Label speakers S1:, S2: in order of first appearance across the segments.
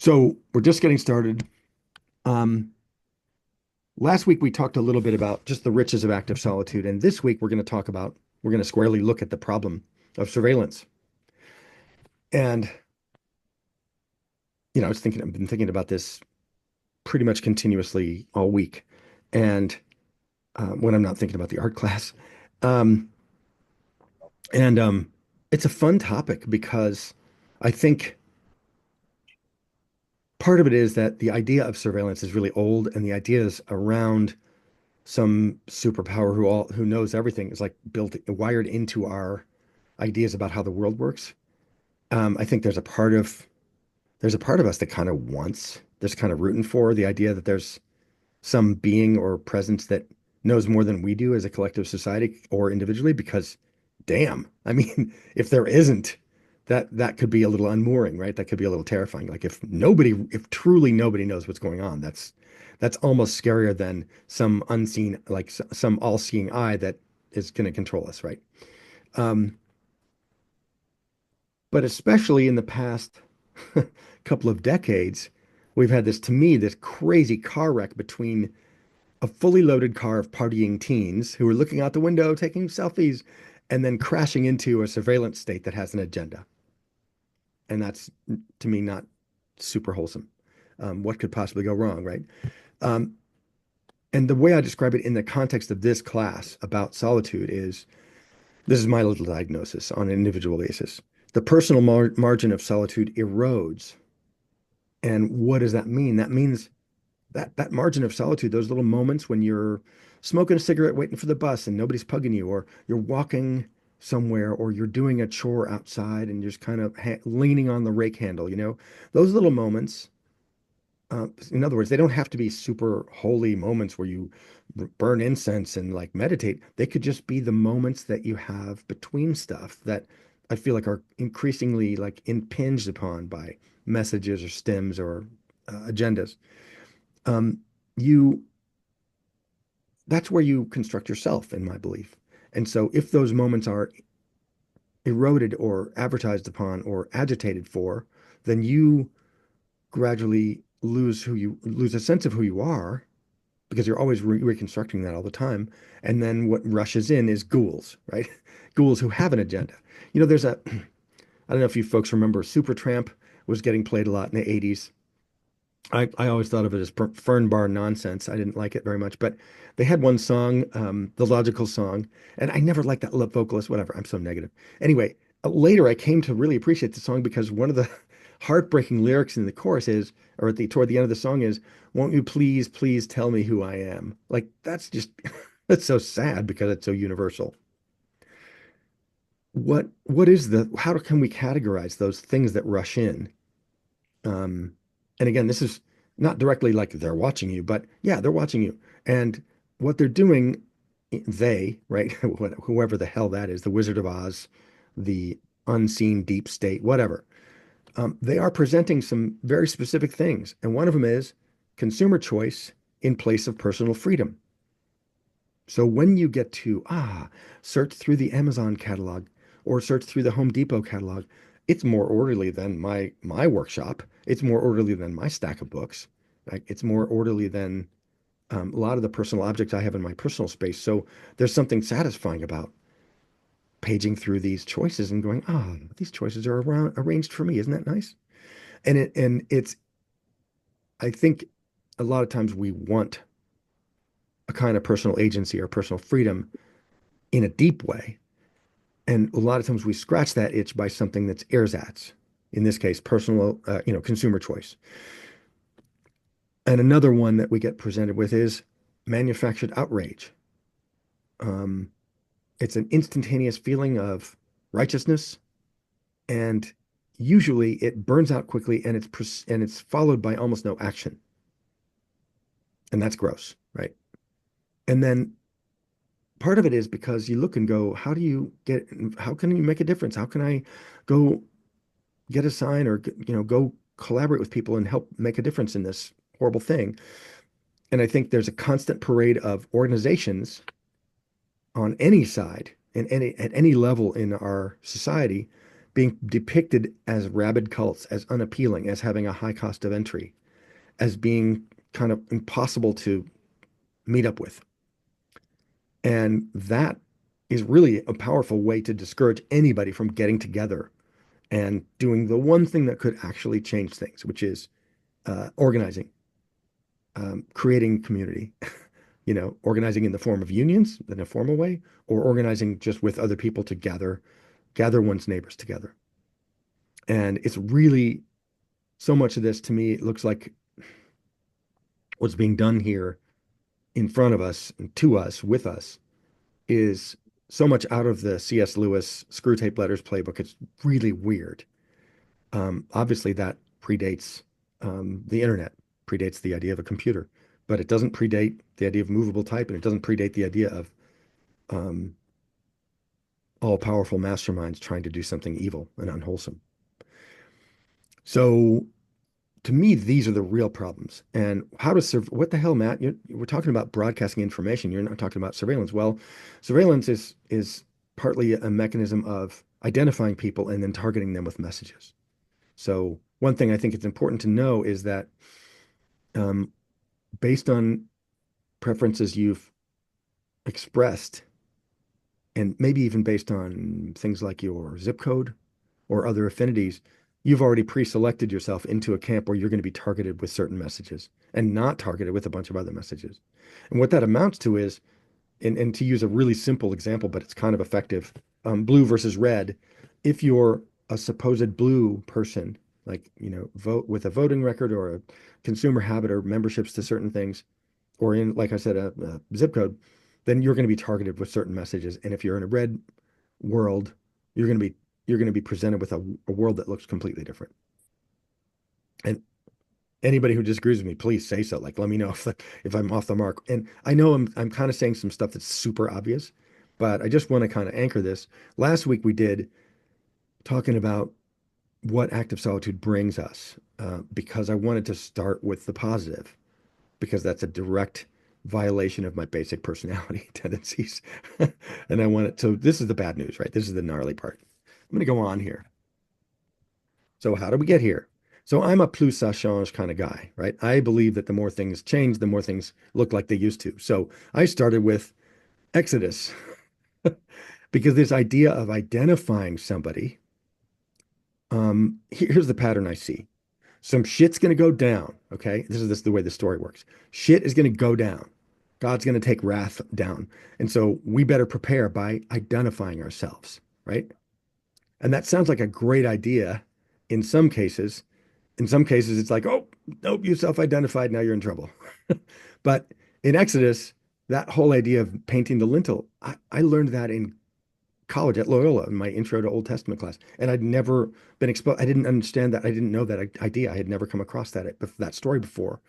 S1: So we're just getting started. Um, Last week we talked a little bit about just the riches of active solitude, and this week we're going to squarely look at the problem of surveillance. And I've been thinking about this pretty much continuously all week, and when I'm not thinking about the art class, um, and it's a fun topic because I think part of it is that the idea of surveillance is really old, and the ideas around some superpower who knows everything is like built wired into our ideas about how the world works. I think there's a part of us that kind of wants this kind of rooting for the idea that there's some being or presence that knows more than we do as a collective society or individually, because damn, I mean, if there isn't, that could be a little unmooring, right? That could be a little terrifying. Like if truly nobody knows what's going on, that's almost scarier than some unseen, like some all-seeing eye that is going to control us, right? Um, but especially in the past couple of decades, we've had this, to me, this crazy car wreck between a fully loaded car of partying teens who are looking out the window, taking selfies, and then crashing into a surveillance state that has an agenda. And that's, to me, not super wholesome. What could possibly go wrong, right? Um, and the way I describe it in the context of this class about solitude is this is my little diagnosis on an individual basis. The personal margin of solitude erodes. And what does that mean? That means that margin of solitude, those little moments when you're smoking a cigarette waiting for the bus and nobody's pugging you, or you're walking somewhere, or you're doing a chore outside and you're just kind of leaning on the rake handle, those little moments. In other words, they don't have to be super holy moments where you burn incense and like meditate. They could just be the moments that you have between stuff that I feel like are increasingly like impinged upon by messages or stems or agendas. Um, you That's where you construct yourself, in my belief. And so if those moments are eroded or advertised upon or agitated for, then you gradually lose a sense of who you are because you're always reconstructing that all the time. And then what rushes in is ghouls, right? Ghouls who have an agenda. There's a, I don't know if you folks remember Supertramp was getting played a lot in the 80s. I always thought of it as Fern Bar nonsense. I didn't like it very much, but they had one song, the Logical Song, and I never liked that lip vocalist, whatever. I'm so negative. Anyway, later I came to really appreciate the song because one of the heartbreaking lyrics in the chorus is, or toward the end of the song is, "Won't you please, please tell me who I am?" Like that's just that's so sad because it's so universal. What is how can we categorize those things that rush in? Um, and again, this is not directly like they're watching you, but yeah, they're watching you. And what they're doing, right? Whoever the hell that is, the Wizard of Oz, the unseen deep state, whatever. They are presenting some very specific things. And one of them is consumer choice in place of personal freedom. So when you get to, search through the Amazon catalog or search through the Home Depot catalog, it's more orderly than my workshop. It's more orderly than my stack of books. Like it's more orderly than a lot of the personal objects I have in my personal space. So there's something satisfying about paging through these choices and going, these choices are arranged for me. Isn't that nice? And I think a lot of times we want a kind of personal agency or personal freedom in a deep way. And a lot of times we scratch that itch by something that's ersatz, in this case, personal, consumer choice. And another one that we get presented with is manufactured outrage. Um, it's an instantaneous feeling of righteousness, and usually it burns out quickly, and it's followed by almost no action, and that's gross, right? And then part of it is because you look and go, how can you make a difference? How can I go get a sign or go collaborate with people and help make a difference in this horrible thing? And I think there's a constant parade of organizations on any side and at any level in our society being depicted as rabid cults, as unappealing, as having a high cost of entry, as being kind of impossible to meet up with. And that is really a powerful way to discourage anybody from getting together and doing the one thing that could actually change things, which is organizing, creating community, organizing in the form of unions in a formal way, or organizing just with other people to gather one's neighbors together. And it's really so much of this to me, it looks like what's being done here in front of us, and to us, with us, is so much out of the C.S. Lewis Screwtape Letters playbook. It's really weird. Obviously, that predates the internet, predates the idea of a computer, but it doesn't predate the idea of movable type, and it doesn't predate the idea of um, all-powerful masterminds trying to do something evil and unwholesome. So to me, these are the real problems. And how to serve, what the hell, Matt? We're talking about broadcasting information. You're not talking about surveillance. Well, surveillance is partly a mechanism of identifying people and then targeting them with messages. So one thing I think it's important to know is that um, based on preferences you've expressed, and maybe even based on things like your zip code or other affinities, you've already pre-selected yourself into a camp where you're going to be targeted with certain messages and not targeted with a bunch of other messages. And what that amounts to is, and to use a really simple example, but it's kind of effective, blue versus red. If you're a supposed blue person, like, vote with a voting record or a consumer habit or memberships to certain things, or in, like I said, a zip code, then you're going to be targeted with certain messages. And if you're in a red world, you're going to be you're going to be presented with a world that looks completely different. And anybody who disagrees with me, please say so. Like, let me know if I'm off the mark. And I know I'm kind of saying some stuff that's super obvious, but I just want to kind of anchor this. Last week we did talking about what active solitude brings us, because I wanted to start with the positive, because that's a direct violation of my basic personality tendencies. And I want it. So this is the bad news, right? This is the gnarly part. I'm going to go on here. So how do we get here? So I'm a plus ça change kind of guy, right? I believe that the more things change, the more things look like they used to. So I started with Exodus because this idea of identifying somebody, here's the pattern I see. Some shit's going to go down, okay? This is the way the story works. Shit is going to go down. God's going to take wrath down. And so we better prepare by identifying ourselves, right? And that sounds like a great idea in some cases. In some cases, it's like, oh, nope, you self-identified, now you're in trouble. But in Exodus, that whole idea of painting the lintel, I learned that in college at Loyola in my intro to Old Testament class. And I'd never been exposed. I didn't understand that. I didn't know that idea. I had never come across that story before.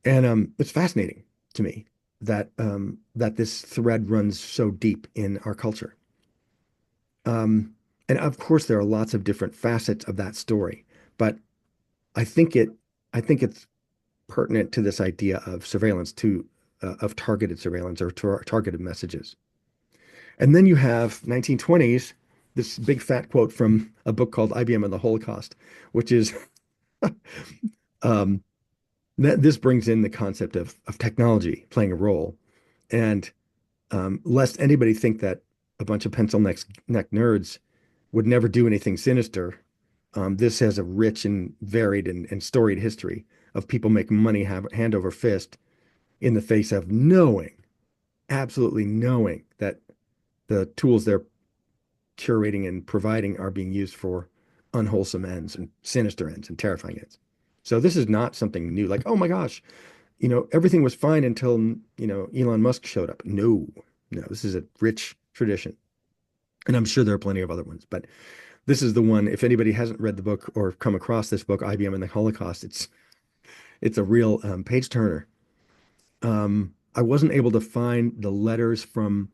S1: And it's fascinating to me that this thread runs so deep in our culture. Um, and of course, there are lots of different facets of that story, but I think it, I think it's pertinent to this idea of surveillance, of targeted surveillance or targeted messages. And then you have 1920s, this big fat quote from a book called IBM and the Holocaust, which is um, this brings in the concept of technology playing a role. And lest anybody think that a bunch of neck nerds would never do anything sinister, this has a rich and varied and storied history of people making money hand over fist in the face of absolutely knowing that the tools they're curating and providing are being used for unwholesome ends and sinister ends and terrifying ends. So this is not something new. Like, oh my gosh, everything was fine until, Elon Musk showed up. No, no, this is a rich tradition. And I'm sure there are plenty of other ones, but this is the one. If anybody hasn't read the book or come across this book, IBM and the Holocaust, it's a real page turner. I wasn't able to find the letters from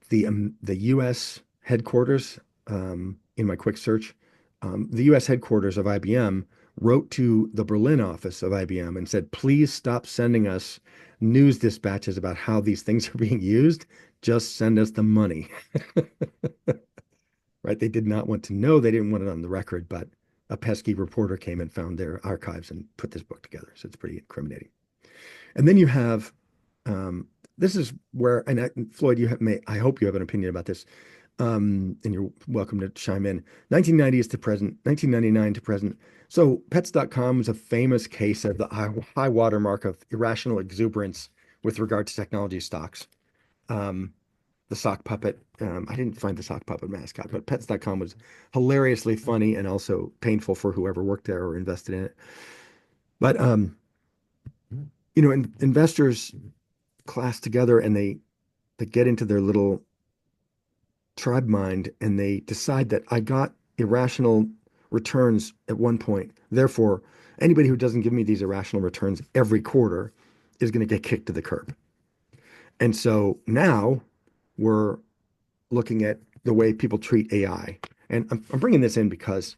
S1: the U.S. headquarters in my quick search. The U.S. headquarters of IBM wrote to the Berlin office of IBM and said, please stop sending us news dispatches about how these things are being used. Just send us the money. right? They did not want to know. They didn't want it on the record, but a pesky reporter came and found their archives and put this book together. So it's pretty incriminating. And then you have this is where, and Floyd, I hope you have an opinion about this, and you're welcome to chime in. 1990 is to present, 1999 to present. So Pets.com is a famous case of the high watermark of irrational exuberance with regard to technology stocks. Um, the sock puppet, I didn't find the sock puppet mascot, but Pets.com was hilariously funny and also painful for whoever worked there or invested in it. But investors class together and they get into their little tribe mind and they decide that I got irrational returns at one point. Therefore, anybody who doesn't give me these irrational returns every quarter is going to get kicked to the curb. And so now we're looking at the way people treat AI. And I'm bringing this in because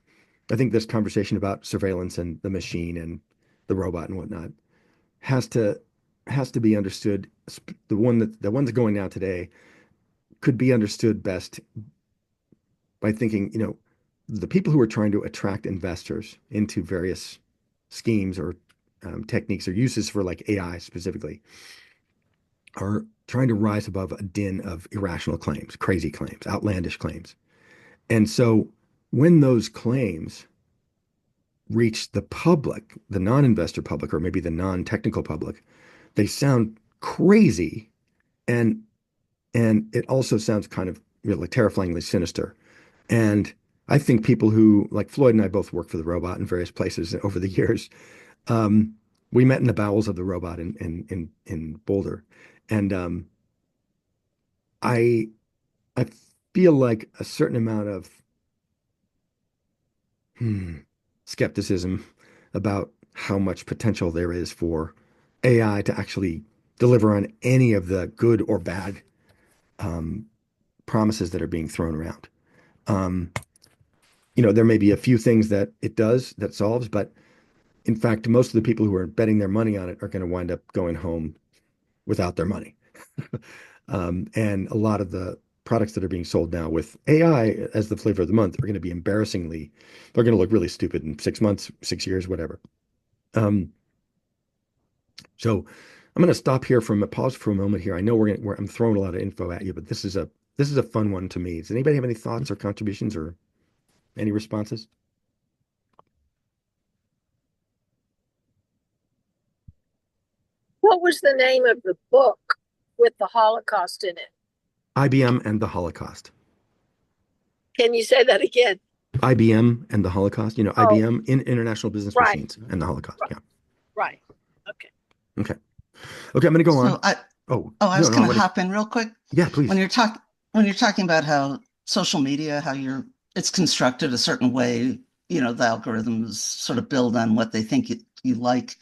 S1: I think this conversation about surveillance and the machine and the robot and whatnot has to be understood. The ones going now today could be understood best by thinking, the people who are trying to attract investors into various schemes or techniques or uses for like AI specifically are trying to rise above a din of irrational claims, crazy claims, outlandish claims. And so when those claims reach the public, the non-investor public, or maybe the non-technical public, they sound crazy and it also sounds kind of like terrifyingly sinister. And I think people who, like Floyd and I both worked for the robot in various places over the years. Um, we met in the bowels of the robot in Boulder. And I I feel like a certain amount of hmm, skepticism about how much potential there is for AI to actually deliver on any of the good or bad um, promises that are being thrown around. Um, there may be a few things that it does that solves, but in fact, most of the people who are betting their money on it are going to wind up going home without their money. And a lot of the products that are being sold now with AI as the flavor of the month are going to be they're going to look really stupid in 6 months, 6 years, whatever. Um, so I'm going to stop here from a pause for a moment here. I know I'm throwing a lot of info at you, but this is a fun one to me. Does anybody have any thoughts or contributions or any responses?
S2: What was the name of the book with the Holocaust in it?
S1: IBM and the Holocaust.
S2: Can you say that again?
S1: IBM and the Holocaust.
S2: Oh,
S1: IBM in International Business
S2: right,
S1: Machines and the Holocaust.
S2: right,
S1: Yeah.
S2: right. Okay.
S1: Okay. Okay. I'm going to go
S3: So
S1: on.
S3: I
S1: Oh,
S3: oh, I
S1: no,
S3: was
S1: no.
S3: going to hop in real quick.
S1: Yeah,
S3: When
S1: please.
S3: you're talking about how social media, how it's constructed a certain way, the algorithms sort of build on what they think you like.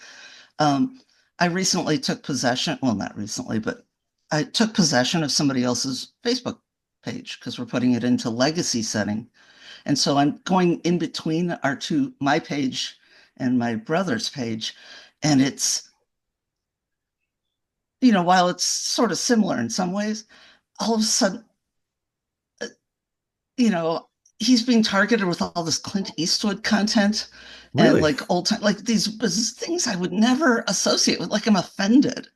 S3: Um, I recently took possession, well, not recently, but I took possession of somebody else's Facebook page because we're putting it into legacy setting. And so I'm going in between my page and my brother's page, and while it's sort of similar in some ways, all of a sudden, uh, you know, he's being targeted with all this Clint Eastwood content and
S1: Really?
S3: like old time, like these things I would never associate with. Like I'm offended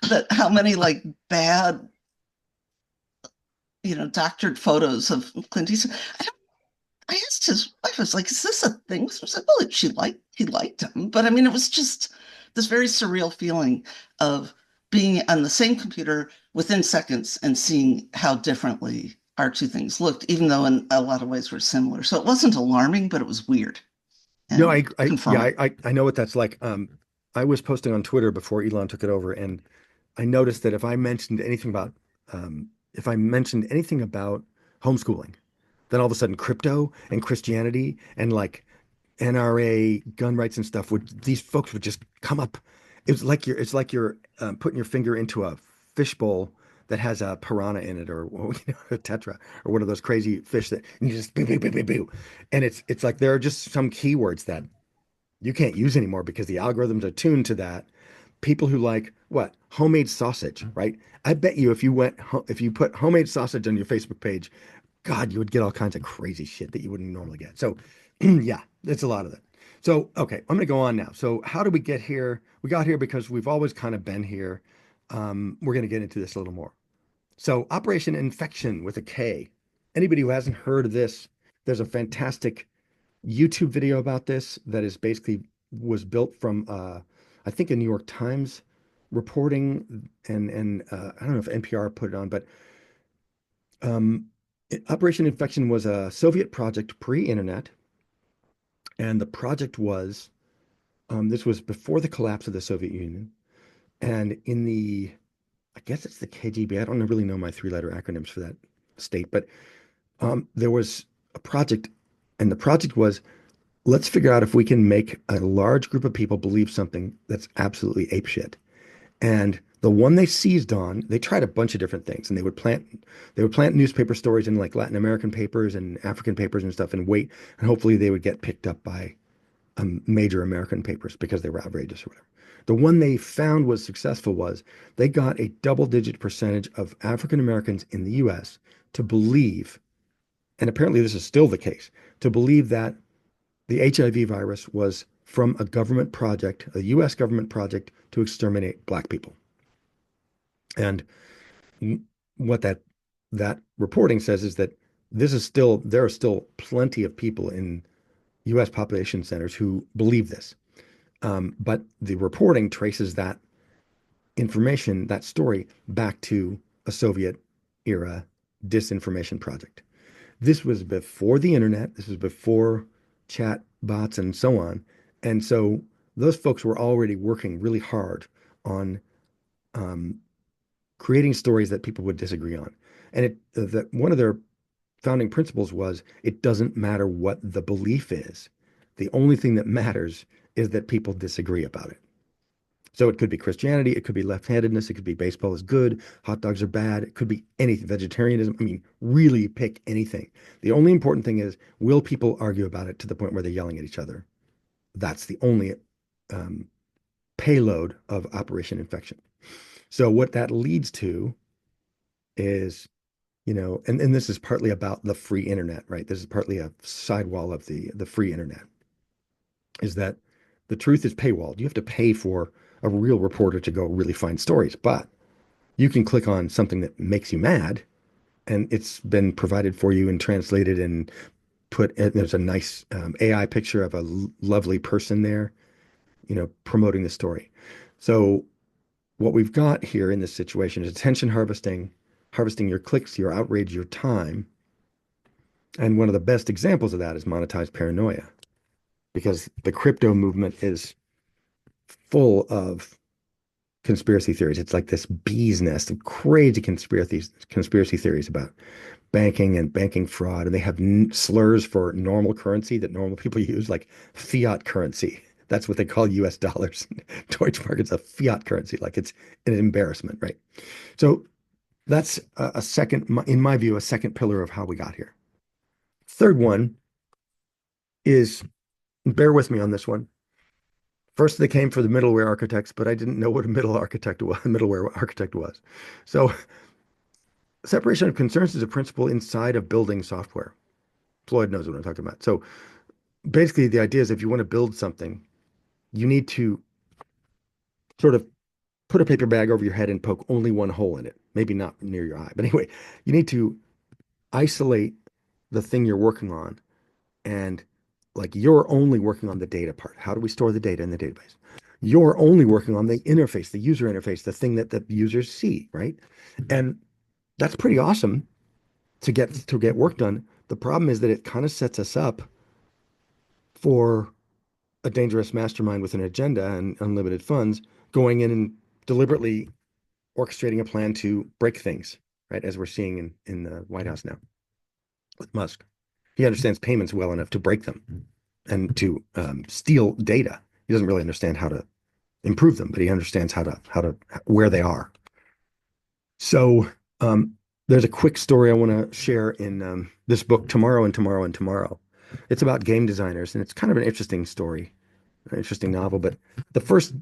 S3: that how many like bad, doctored photos of Clint Eastwood. I asked his wife, I was like, "Is this a thing?" She was like, "Well, he liked him," but I mean, it was just this very surreal feeling of being on the same computer within seconds and seeing how differently our two things looked, even though in a lot of ways were similar. So it wasn't alarming, but it was weird
S1: No,
S3: and
S1: yeah,
S3: confronting.
S1: I know what that's like. I was posting on Twitter before Elon took it over, and I noticed that if I mentioned anything about homeschooling, then all of a sudden crypto and Christianity and like NRA gun rights and stuff these folks would just come up. It's like you're putting your finger into a fishbowl that has a piranha in it or a tetra or one of those crazy fish that and you just boo, boo, boo, boo, boo. And it's like there are just some keywords that you can't use anymore because the algorithms are tuned to that. People who like what? Homemade sausage, right? I bet you if you put homemade sausage on your Facebook page, God, you would get all kinds of crazy shit that you wouldn't normally get. So, yeah, it's a lot of that. So, okay, I'm going to go on now. So, how did we get here? We got here because we've always kind of been here. We're going to get into this a little more. So, Operation Infection with a K. Anybody who hasn't heard of this, there's a fantastic YouTube video about this that is basically was built from I think a New York Times reporting and I don't know if NPR put it on, but um, Operation Infection was a Soviet project pre-internet, and the project was this was before the collapse of the Soviet Union, and in the I guess it's the KGB. I don't really know my three-letter acronyms for that state, but there was a project, and the project was let's figure out if we can make a large group of people believe something that's absolutely apeshit. And the one they seized on, they tried a bunch of different things, and they would plant newspaper stories in like Latin American papers and African papers and stuff, and wait, and hopefully they would get picked up by major American papers because they were outrageous or whatever. The one they found was successful was they got a double-digit percentage of African Americans in the U.S. to believe, and apparently this is still the case, to believe that the HIV virus was from a government project, a US government project to exterminate black people. And what that reporting says is that there are still plenty of people in US population centers who believe this. But the reporting traces that information, that story, back to a Soviet era disinformation project. This was before the internet. This was before chat bots and so on. And so those folks were already working really hard on um, creating stories that people would disagree on. And that one of their founding principles was it doesn't matter what the belief is. The only thing that matters is that people disagree about it. So it could be Christianity, it could be left-handedness, it could be baseball is good, hot dogs are bad, it could be anything, vegetarianism. I mean, really pick anything. The only important thing is, will people argue about it to the point where they're yelling at each other? That's the only um, payload of Operation Infection. So what that leads to is, and this is partly about the free internet, right? This is partly a sidewall of the free internet, is that the truth is paywalled. You have to pay for a real reporter to go really find stories, but you can click on something that makes you mad, and it's been provided for you and translated and there's a nice AI picture of a lovely person there, promoting the story. So what we've got here in this situation is attention harvesting your clicks, your outrage, your time. And one of the best examples of that is monetized paranoia, because the crypto movement is full of conspiracy theories. It's like this bee's nest of crazy conspiracy theories about banking and banking fraud. And they have slurs for normal currency that normal people use, like fiat currency. That's what they call US dollars. Deutschmark is a fiat currency. Like it's an embarrassment, right? So that's a second, in my view, a second pillar of how we got here. Third one is, bear with me on this one. First, they came for the middleware architects, but I didn't know what a middleware architect was. So separation of concerns is a principle inside of building software. Floyd knows what I'm talking about. So basically, the idea is if you want to build something, you need to sort of put a paper bag over your head and poke only one hole in it. Maybe not near your eye, but anyway, you need to isolate the thing you're working on, and like you're only working on the data part. How do we store the data in the database? You're only working on the interface, the user interface, the thing that the users see, right? And that's pretty awesome to get work done. The problem is that it kind of sets us up for a dangerous mastermind with an agenda and unlimited funds going in and deliberately orchestrating a plan to break things, right? As we're seeing in the White House now with Musk. He understands payments well enough to break them and to steal data. He doesn't really understand how to improve them, but he understands how to where they are. So there's a quick story I want to share in this book, Tomorrow and Tomorrow and Tomorrow. It's about game designers, and it's kind of an interesting story, an interesting novel. But the first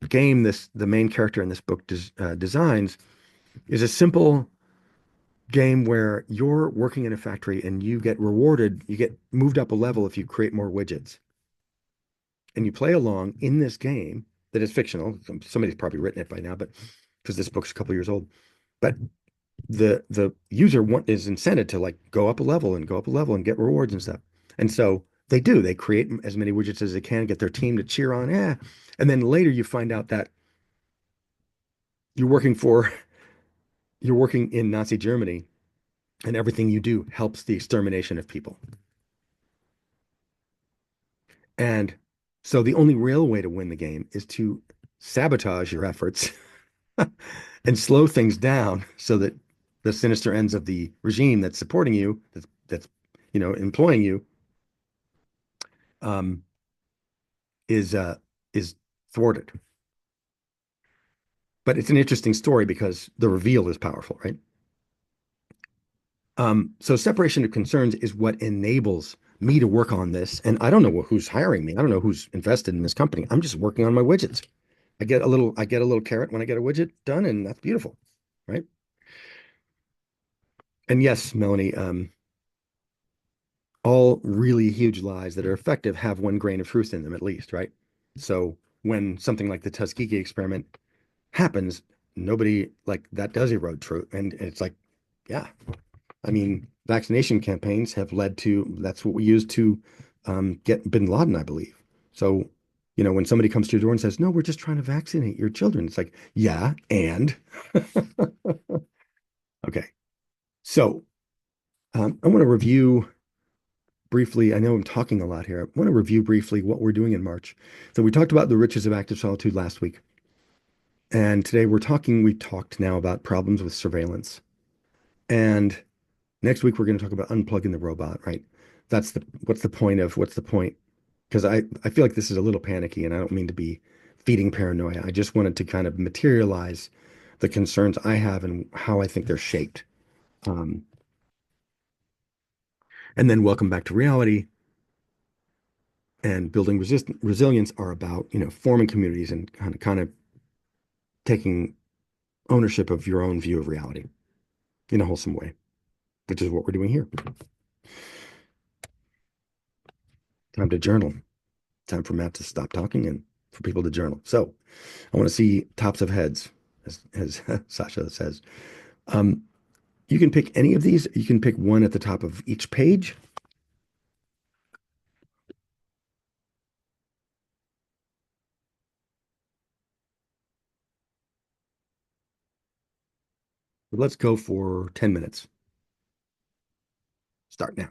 S1: game the main character in this book designs is a simple game where you're working in a factory and you get rewarded, you get moved up a level if you create more widgets. And you play along in this game that is fictional. Somebody's probably written it by now, but because this book's a couple years old. But the user is incented to like go up a level and go up a level and get rewards and stuff. And so they do. They create as many widgets as they can, get their team to cheer on. Yeah. And then later you find out that you're working for you're working in Nazi Germany and everything you do helps the extermination of people. And so the only real way to win the game is to sabotage your efforts and slow things down so that the sinister ends of the regime that's supporting you, that's employing you, um, is thwarted. But it's an interesting story because the reveal is powerful, right? So separation of concerns is what enables me to work on this. And I don't know who's hiring me. I don't know who's invested in this company. I'm just working on my widgets. I get a little carrot when I get a widget done, and that's beautiful, right? And yes, Melanie, all really huge lies that are effective have one grain of truth in them at least, right? So when something like the Tuskegee experiment happens, nobody like that does erode truth. And it's like, yeah, I mean, vaccination campaigns have led to that's what we use to get bin Laden, I believe. So, when somebody comes to your door and says, "No, we're just trying to vaccinate your children," it's like, yeah, and okay. So, I want to review briefly. I know I'm talking a lot here. I want to review briefly what we're doing in March. So, we talked about the riches of active solitude last week, and today we talked now about problems with surveillance. And next week, we're going to talk about unplugging the robot, right? What's the point? Because I feel like this is a little panicky and I don't mean to be feeding paranoia. I just wanted to kind of materialize the concerns I have and how I think they're shaped. Um, and then welcome back to reality and building resilience are about, forming communities and kind of taking ownership of your own view of reality in a wholesome way, which is what we're doing here. Time to journal. Time for Matt to stop talking and for people to journal. So I want to see tops of heads, as Sasha says. Um, you can pick any of these. You can pick one at the top of each page. But let's go for 10 minutes. Start now.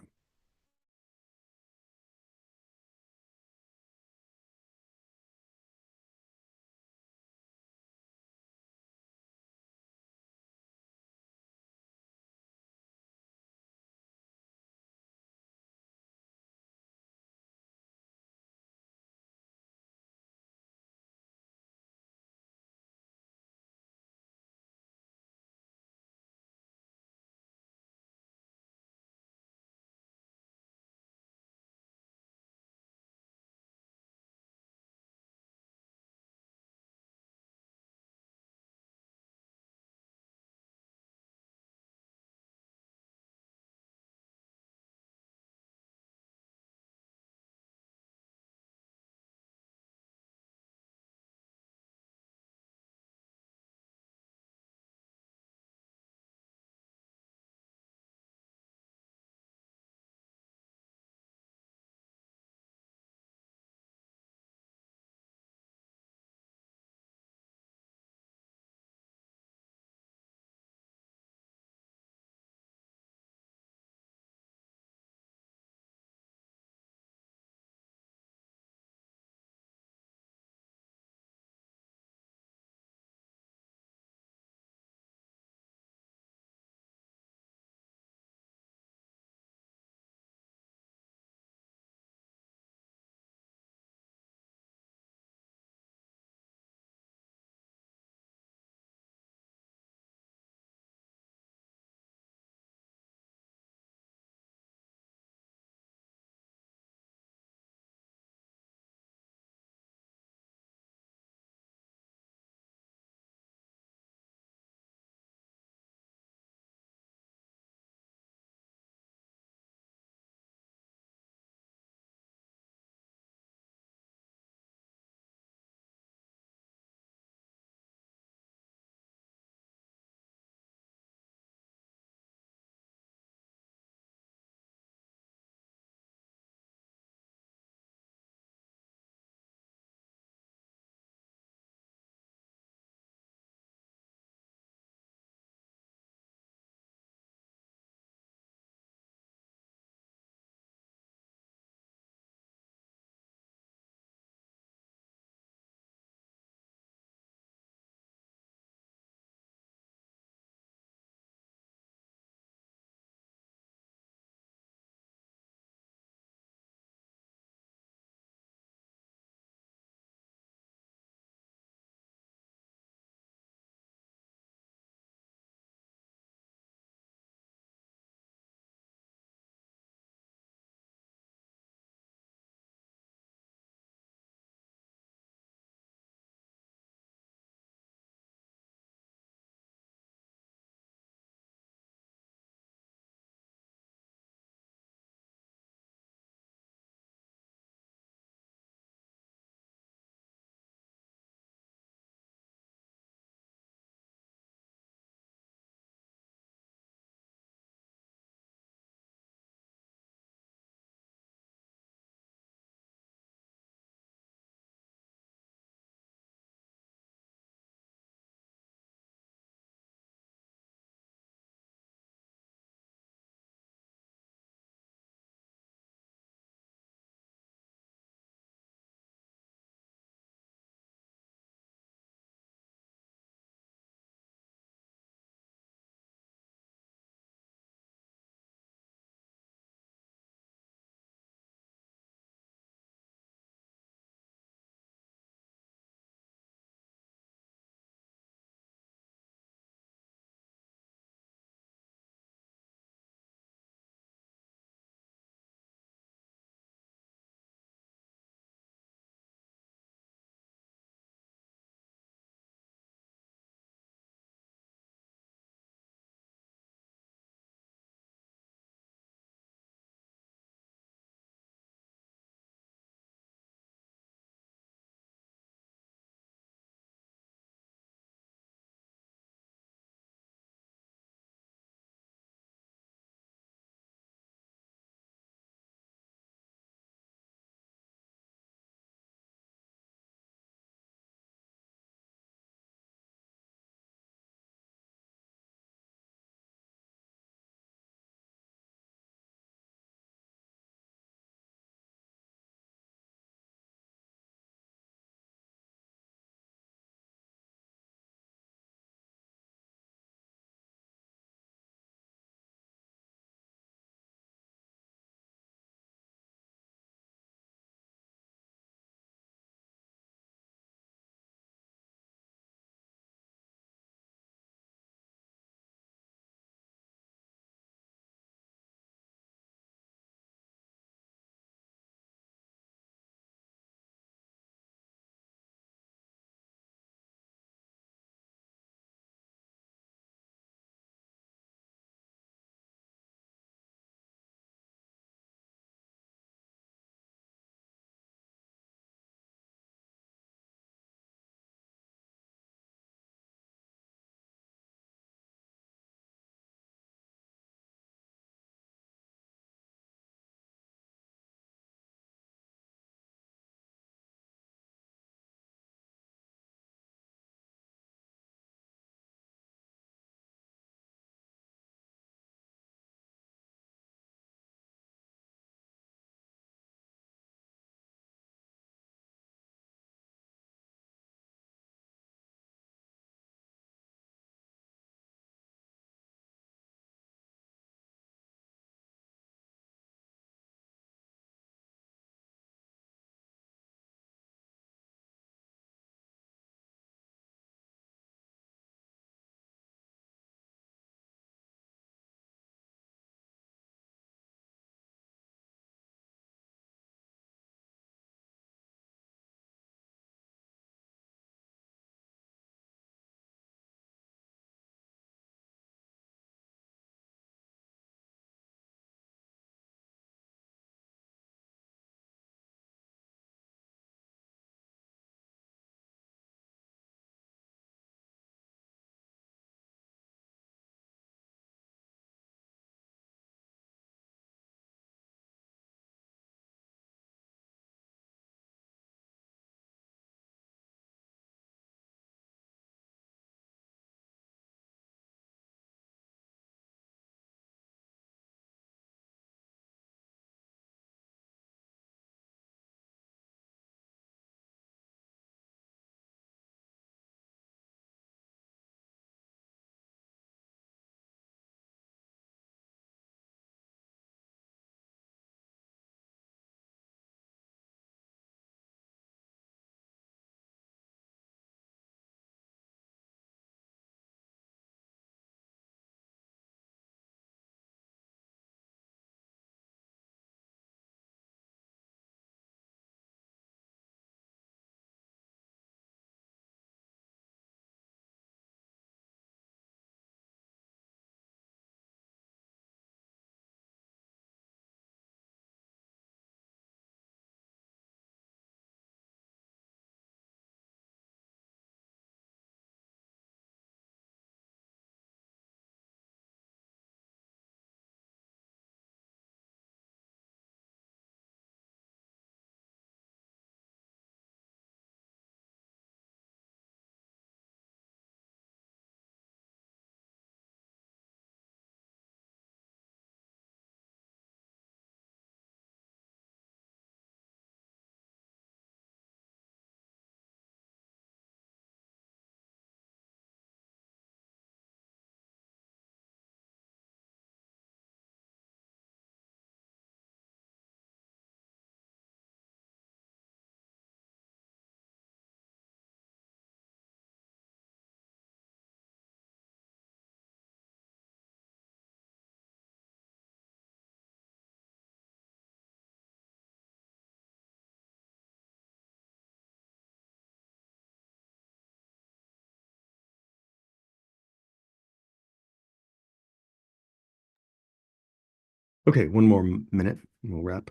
S1: Okay, one more minute and we'll wrap.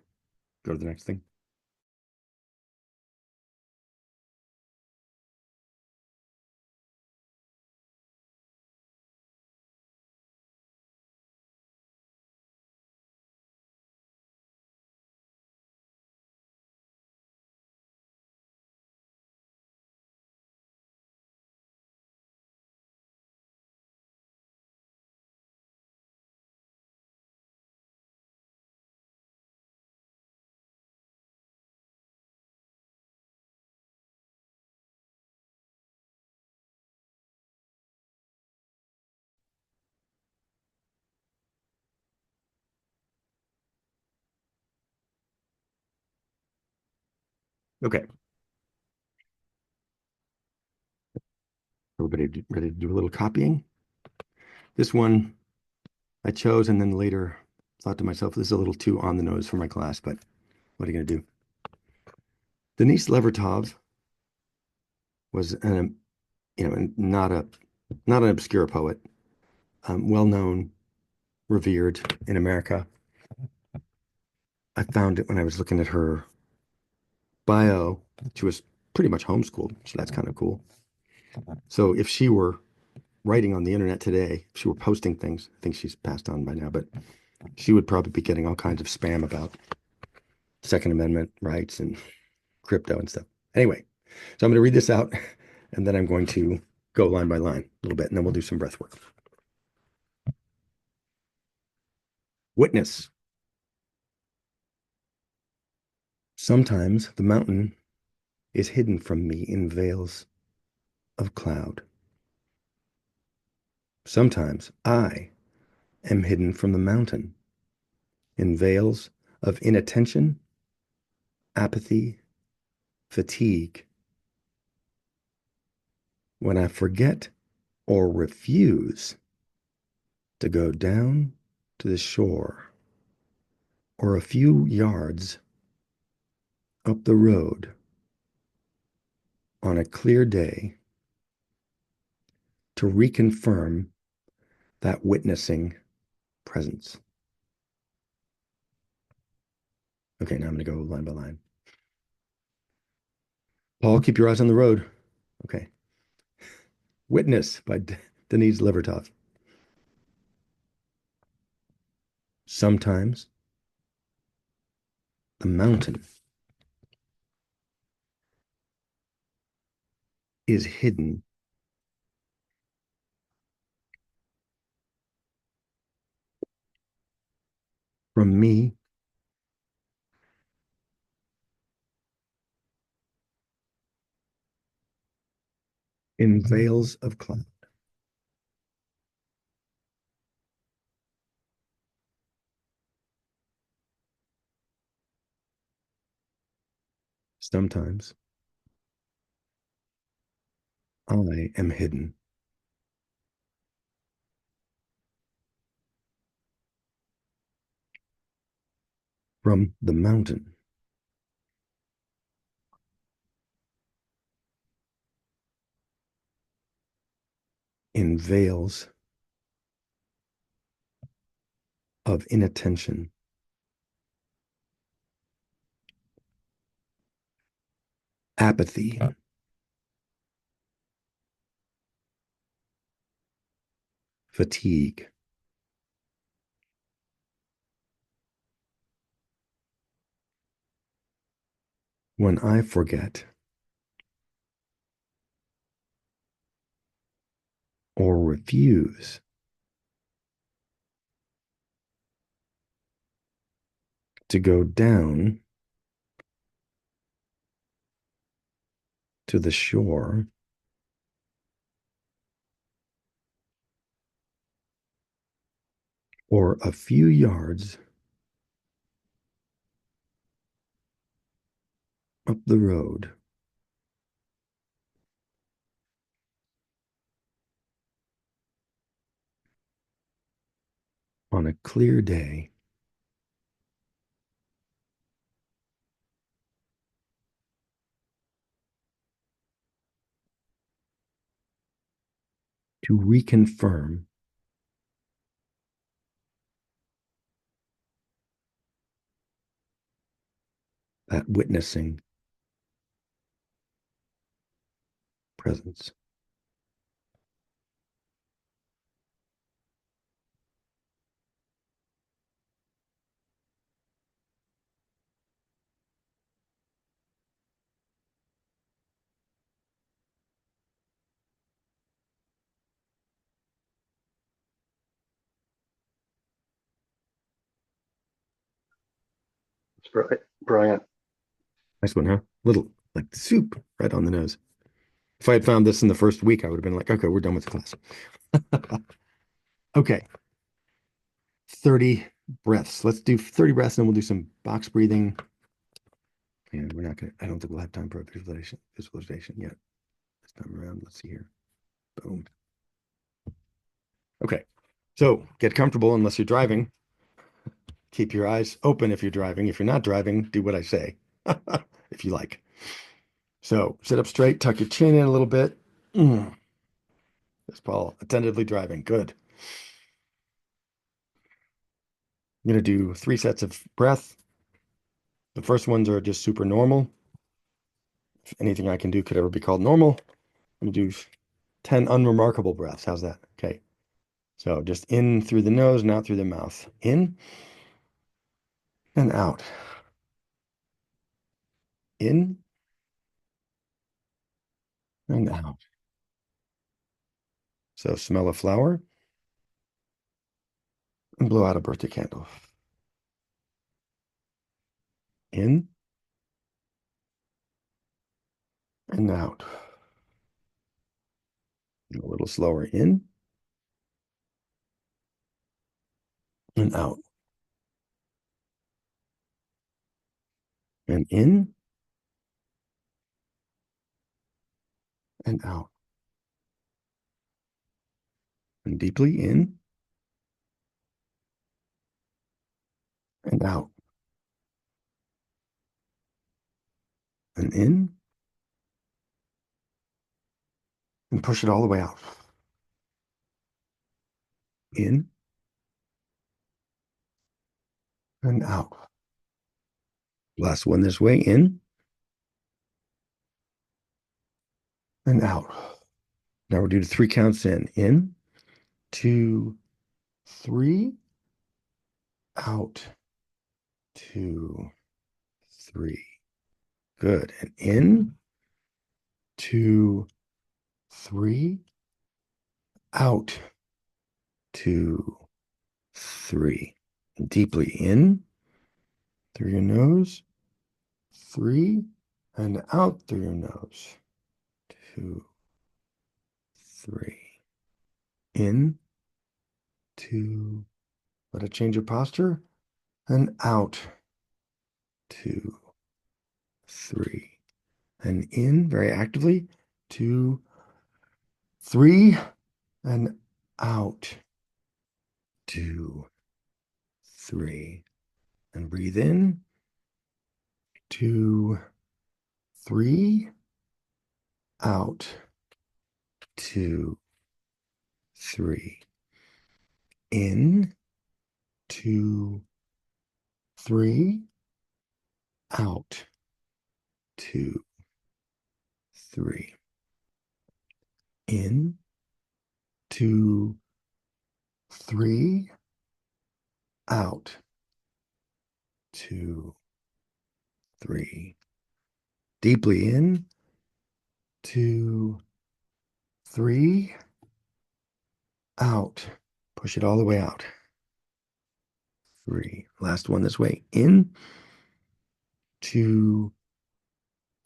S1: Go to the next thing. Okay, everybody ready to do a little copying? This one I chose and then later thought to myself, this is a little too on the nose for my class, but what are you going to do? Denise Levertov was not an obscure poet, well known, revered in America. I found it when I was looking at her bio. She was pretty much homeschooled, so that's kind of cool. So if she were writing on the internet today, if she were posting things, I think she's passed on by now, but she would probably be getting all kinds of spam about Second Amendment rights and crypto and stuff. Anyway, so I'm going to read this out and then I'm going to go line by line a little bit and then we'll do some breath work. Witness. Sometimes the mountain is hidden from me in veils of cloud. Sometimes I am hidden from the mountain in veils of inattention, apathy, fatigue. When I forget or refuse to go down to the shore or a few yards up the road on a clear day to reconfirm that witnessing presence. Okay, now I'm going to go line by line. Paul, keep your eyes on the road. Okay. Witness by Denise Levertov. Sometimes the mountain is hidden from me in veils of cloud. Sometimes I am hidden from the mountain in veils of inattention, apathy, fatigue. When I forget or refuse to go down to the shore or a few yards up the road on a clear day to reconfirm not witnessing presence.
S4: It's brilliant.
S1: Nice one, huh? Little like soup right on the nose. If I had found this in the first week, I would have been like, okay, we're done with the class. Okay, 30 breaths. Let's do 30 breaths, and then we'll do some box breathing. And we're not gonna, I don't think we'll have time for a visualization yet this time around. Let's see here. Boom. Okay, so get comfortable unless you're driving. Keep your eyes open if you're driving. If you're not driving, do what I say, if you like. So sit up straight, tuck your chin in a little bit. This Paul, attentively driving. Good. I'm going to do 3 sets of breath. The first ones are just super normal. If anything I can do could ever be called normal, I'm going to do 10 unremarkable breaths. How's that? Okay. So just in through the nose and out through the mouth. In and out. In and out. So smell a flower and blow out a birthday candle. In and out. A little slower. In and out. And in and out. And deeply in and out. And in and push it all the way out. In and out. Last one this way. In and out. Now we're doing 3 counts in. In, 2, 3, out, 2, 3. Good. And in, 2, 3, out, 2, 3. Deeply in through your nose, 3, and out through your nose, 2, 3. In, 2, let it change your posture, and out, 2, 3. And in very actively, 2, 3, and out, 2, 3. And breathe in, 2, 3, out, 2, 3. In, 2, 3, out, 2, 3. In, 2, 3, out, 2, 3. Deeply in, 2, 3, out. Push it all the way out. 3. Last one this way. In, 2,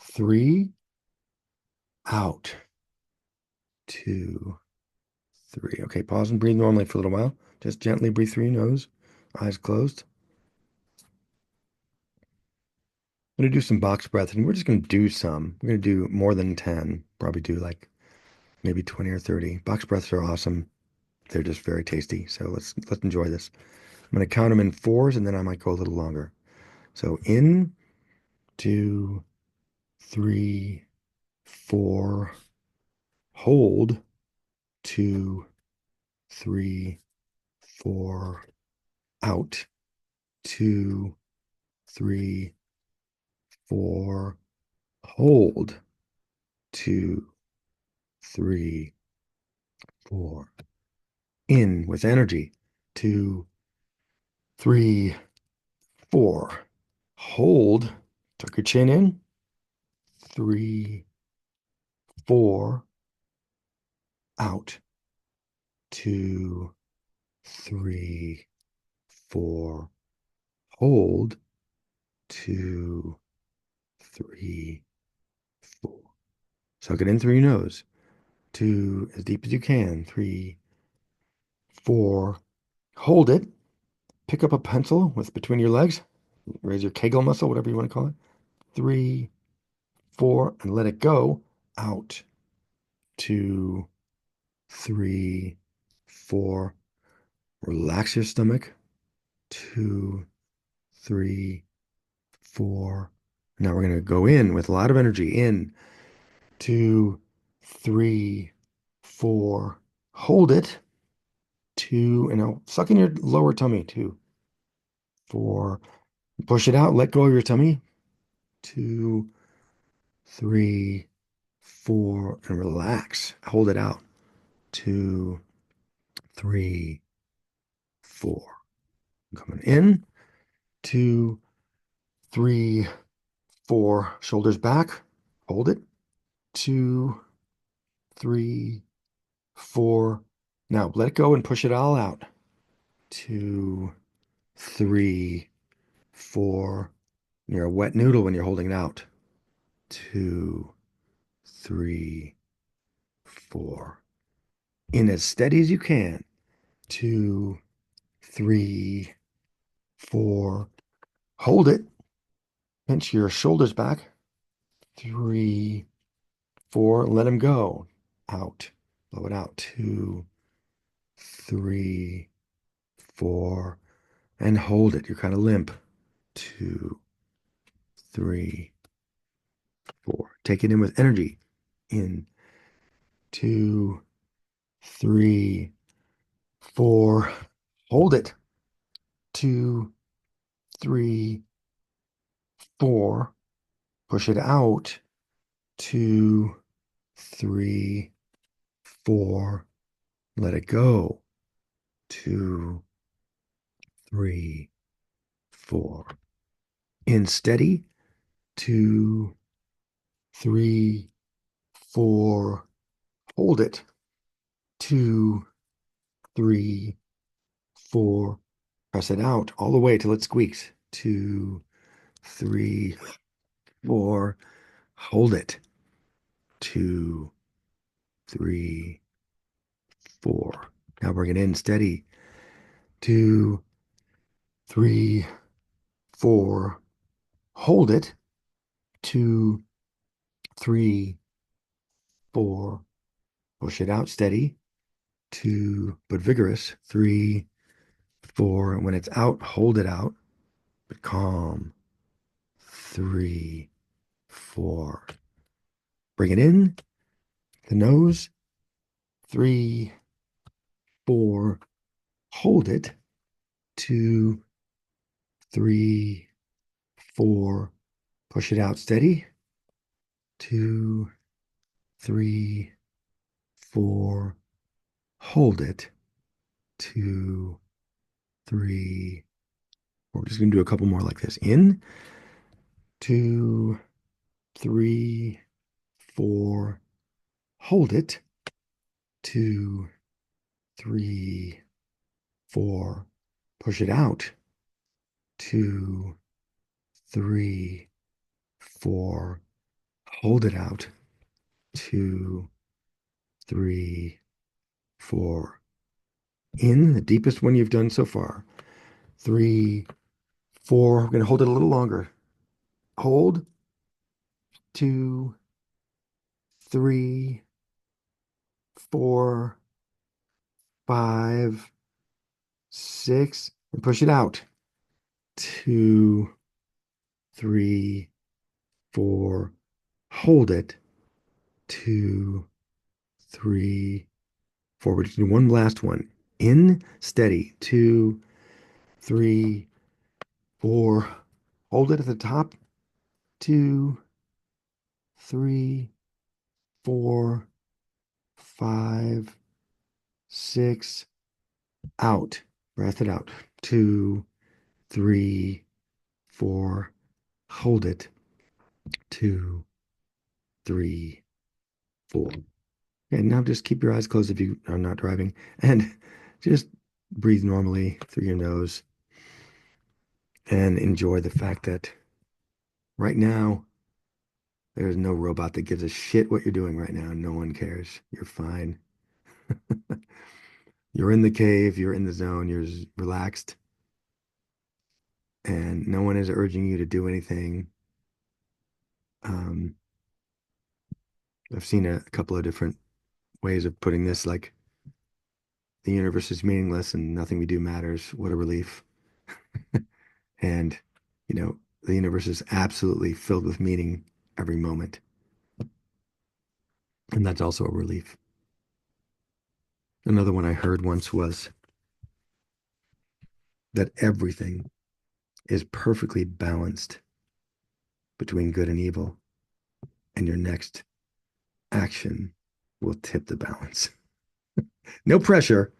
S1: 3, out, 2, 3. Okay, pause and breathe normally for a little while. Just gently breathe through your nose, eyes closed. I'm going to do some box breath, and we're just going to do some. We're going to do more than 10, probably do like maybe 20 or 30. Box breaths are awesome. They're just very tasty. So let's enjoy this. I'm going to count them in 4s, and then I might go a little longer. So in, 2, 3, 4, hold, 2, 3, 4, out, 2, 3, 4, hold, 2, 3, 4. In with energy, 2, 3, 4. Hold, tuck your chin in, 3, 4, out, 2, 3, 4. Hold, 2, 3, 4. Suck it in through your nose. 2, as deep as you can. 3, 4. Hold it. Pick up a pencil with between your legs. Raise your Kegel muscle, whatever you want to call it. 3, 4, and let it go. Out. 2, 3, 4. Relax your stomach. 2, 3, 4. Now we're going to go in with a lot of energy. In. 2, 3, 4. Hold it. 2, and now suck in your lower tummy. 2, 4. Push it out. Let go of your tummy. 2, 3, 4, and relax. Hold it out. 2, 3, 4. Coming in. 2, 3, 4. Shoulders back. Hold it. 2, 3, 4. Now let it go and push it all out. 2, 3, 4. You're a wet noodle when you're holding it out. 2, 3, 4. In as steady as you can. 2, 3, 4. Hold it. Pinch your shoulders back. 3, 4. Let them go. Out. Blow it out. 2, 3, 4. And hold it. You're kind of limp. 2, 3, 4. Take it in with energy. In. 2, 3, 4. Hold it. 2, 3, 4. Push it out. 2, 3, 4. Let it go. 2, 3, 4. In steady. 2, 3, 4. Hold it. 2, 3, 4. Press it out all the way till it squeaks. 2, 3, 4. Hold it. 2, 3, 4. Now bring it in steady. 2, 3, 4. Hold it. 2, 3, 4. Push it out steady. 2, but vigorous. 3, 4. And when it's out, hold it out, but calm. 3, 4. Bring it in. The nose. 3, 4. Hold it. 2, 3, 4. Push it out steady. 2, 3, 4. Hold it. 2, 3, 4. We're just going to do a couple more like this. In. 2, 3, 4. Hold it. 2, 3, 4. Push it out. 2, 3, 4. Hold it out. 2, 3, 4. In, the deepest one you've done so far. 3, 4. We're going to hold it a little longer. Hold. 2, 3, 4, 5, 6, and push it out. 2, 3, 4. Hold it. 2, 3, 4. We're just doing one last one. In, steady. 2, 3, 4. Hold it at the top. 2, 3, 4, 5, 6. Out. Breath it out. 2, 3, 4. Hold it. 2, 3, 4. And now just keep your eyes closed if you are not driving, and just breathe normally through your nose and enjoy the fact that right now there's no robot that gives a shit what you're doing right now. No one cares. You're fine. You're in the cave, you're in the zone, you're relaxed, and no one is urging you to do anything. Um, I've seen a couple of different ways of putting this, like the universe is meaningless and nothing we do matters. What a relief. And, the universe is absolutely filled with meaning every moment. And that's also a relief. Another one I heard once was that everything is perfectly balanced between good and evil, and your next action will tip the balance. No pressure.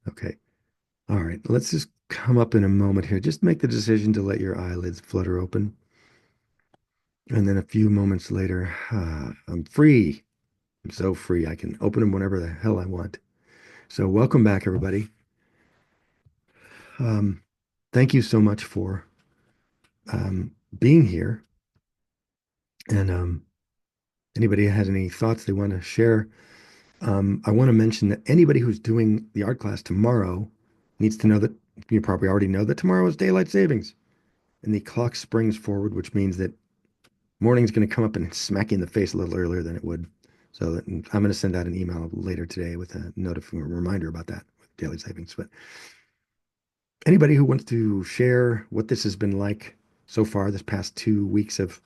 S1: Okay. All right. Let's just come up in a moment here. Just make the decision to let your eyelids flutter open. And then a few moments later, I'm free. I'm so free. I can open them whenever the hell I want. So, welcome back, everybody. Um, Thank you so much for being here. And anybody has any thoughts they want to share, I want to mention that anybody who's doing the art class tomorrow needs to know that you probably already know that tomorrow is daylight savings and the clock springs forward, which means that morning's going to come up and smack you in the face a little earlier than it would. So I'm going to send out an email later today with a reminder about that with daylight savings. But anybody who wants to share what this has been like so far, this past 2 weeks of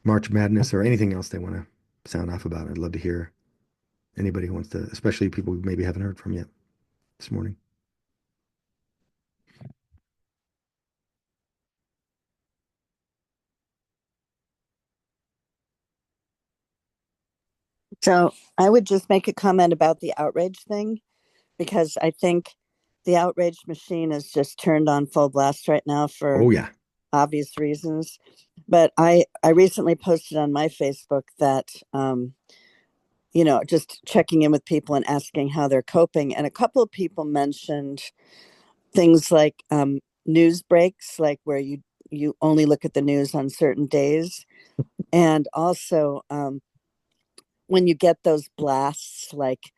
S1: March Madness, or anything else they want to sound off about, I'd love to hear anybody who wants to, especially people who maybe haven't heard from yet this morning.
S4: So I would just make a comment about the outrage thing because I think the outrage machine is just turned on full blast right now for
S1: Oh yeah.
S4: obvious reasons. But I recently posted on my Facebook that just checking in with people and asking how they're coping, and a couple of people mentioned things like news breaks, like where you only look at the news on certain days, and also when you get those blasts like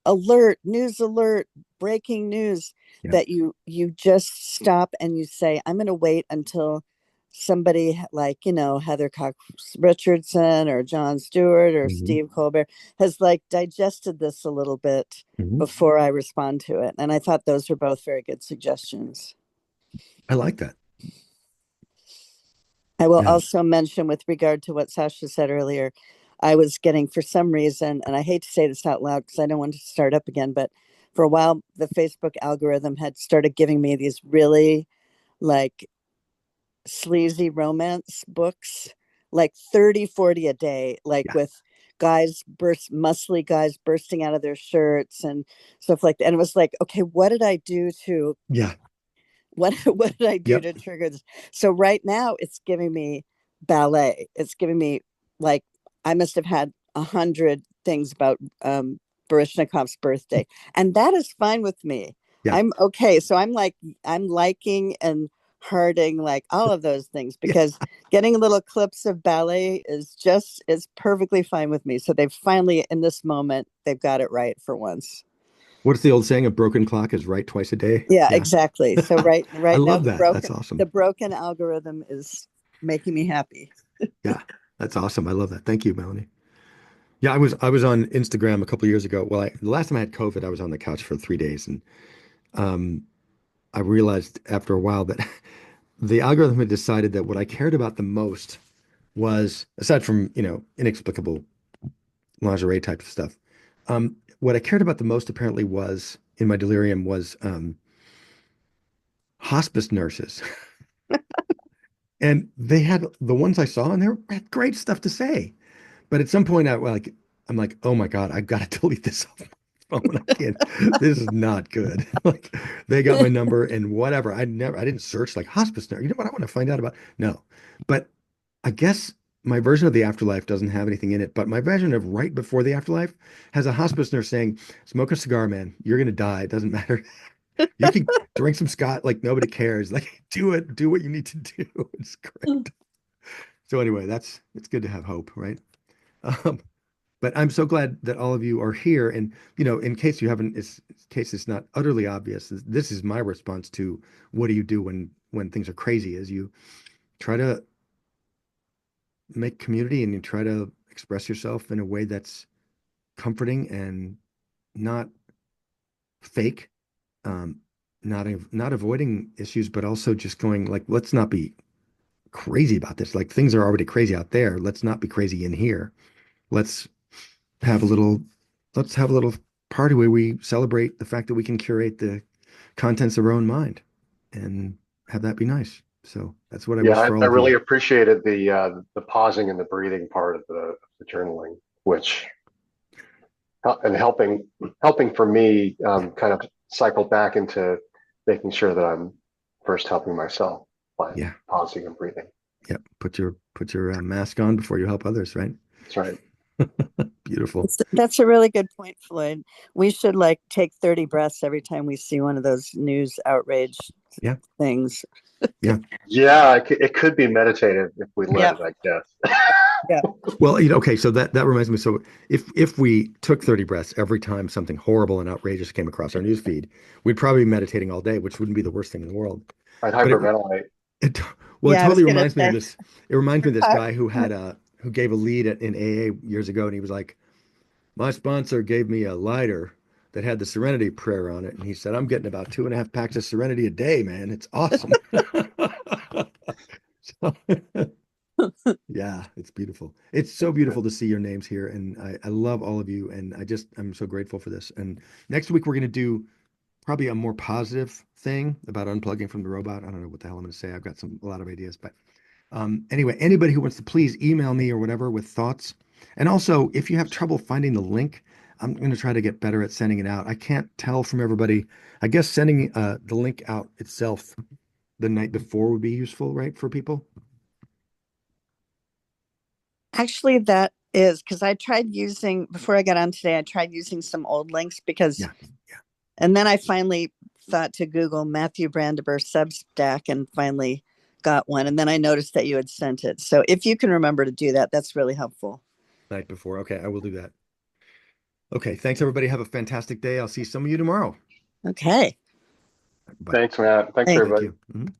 S4: alert, news alert, breaking news,
S1: Yeah.
S4: that you just stop and you say, I'm going to wait until somebody like Heather Cox Richardson or Jon Stewart or
S1: Mhm.
S4: Steve Colbert has like digested this a little bit
S1: Mhm.
S4: before I respond to it. And I thought those were both very good suggestions.
S1: I like that.
S4: I will
S1: Yeah.
S4: also mention, with regard to what Sasha said earlier, I was getting, for some reason, and I hate to say this out loud because I don't want to start up again, but for a while, the Facebook algorithm had started giving me these really like sleazy romance books, like 30, 40 a day, like
S1: Yeah.
S4: with muscly guys bursting out of their shirts and stuff like that. And it was like, okay, what did I do to
S1: Yeah.
S4: what did I do
S1: Yep.
S4: to trigger this? So right now it's giving me ballet. It's giving me like I must have had 100 things about Barishnikov's birthday, and that is fine with me.
S1: Yeah.
S4: I'm okay. So I'm liking and hearting like all of those things
S1: Yeah.
S4: because getting little clips of ballet is perfectly fine with me. So they've finally, in this moment, they've got it right for once.
S1: What's the old saying? A broken clock is right twice a day.
S4: Yeah,
S1: Yeah.
S4: exactly. So
S1: I
S4: right now
S1: love that. That's
S4: the
S1: awesome.
S4: broken algorithm is making me happy.
S1: Yeah. That's awesome. I love that. Thank you, Melanie. Yeah, I was on Instagram a couple of years ago. Well, the last time I had COVID, I was on the couch for 3 days, and um, I realized after a while that the algorithm had decided that what I cared about the most was, aside from, inexplicable lingerie type of stuff, what I cared about the most apparently was, in my delirium, was hospice nurses. And they had the ones I saw, and they had great stuff to say. But at some point, I'm like, oh my God, I've got to delete this off my phone. I can't. This is not good. Like they got my number and whatever. I didn't search like hospice nurse. You know what I want to find out about? No. But I guess my version of the afterlife doesn't have anything in it. But my version of right before the afterlife has a hospice nurse saying, "Smoke a cigar, man. You're gonna die. It doesn't matter. You can drink some scotch. Like nobody cares. Like do it. Do what you need to do." It's great. So anyway, it's good to have hope, right? Um, but I'm so glad that all of you are here. And, in case you haven't, in case it's not utterly obvious, this is my response to what do you do when things are crazy, is you try to make community and you try to express yourself in a way that's comforting and not fake, um, not avoiding issues, but also just going like, let's not be crazy about this. Like things are already crazy out there. Let's not be crazy in here. Let's have a little let's have a little party where we celebrate the fact that we can curate the contents of our own mind and have that be nice. So that's what I
S5: Yeah,
S1: wish for
S5: I
S1: all of
S5: really
S1: you.
S5: appreciated the pausing and the breathing part of the journaling, which and helping for me kind of cycle back into making sure that I'm first helping myself by
S1: Yeah.
S5: pausing and breathing.
S1: Yep. Put your mask on before you help others, right?
S5: That's right.
S1: Beautiful.
S4: That's a really good point, Floyd. We should like take 30 breaths every time we see one of those news outrage
S1: Yeah.
S4: things.
S1: Yeah.
S5: Yeah, it could be meditative if we let
S4: Yeah.
S5: it, I guess.
S4: Yeah.
S1: Well, okay, so that reminds me. So if we took 30 breaths every time something horrible and outrageous came across our news feed, we'd probably be meditating all day, which wouldn't be the worst thing in the world.
S5: I'd
S1: But
S5: hyperventilate.
S1: it well, it
S4: Yeah, I was
S1: totally
S4: gonna
S1: reminds me of
S4: say.
S1: this. It reminds me of this guy who gave a lead in AA years ago, and he was like, "My sponsor gave me a lighter that had the Serenity Prayer on it, and he said I'm getting about 2.5 packs of Serenity a day, man. It's awesome." So, yeah, it's beautiful. It's so beautiful to see your names here, and I love all of you, and I'm so grateful for this. And next week we're going to do probably a more positive thing about unplugging from the robot. I don't know what the hell I'm going to say. I've got a lot of ideas, but anyway, anybody who wants to please email me or whatever with thoughts. And also, if you have trouble finding the link, I'm going to try to get better at sending it out. I can't tell from everybody. I guess sending the link out itself the night before would be useful, right, for people?
S4: Actually, that is because I tried using before I got on today, I tried using some old links because,
S1: Yeah. Yeah.
S4: and then I finally thought to Google Matthew Brandenburg Substack and finally got one. And then I noticed that you had sent it. So if you can remember to do that, that's really helpful.
S1: Night before. Okay, I will do that. Okay, thanks everybody. Have a fantastic day. I'll see some of you tomorrow.
S4: Okay.
S1: Bye.
S5: Thanks, Matt. Thanks,
S4: Thank
S1: Thank
S5: everybody.
S1: you. Mhm.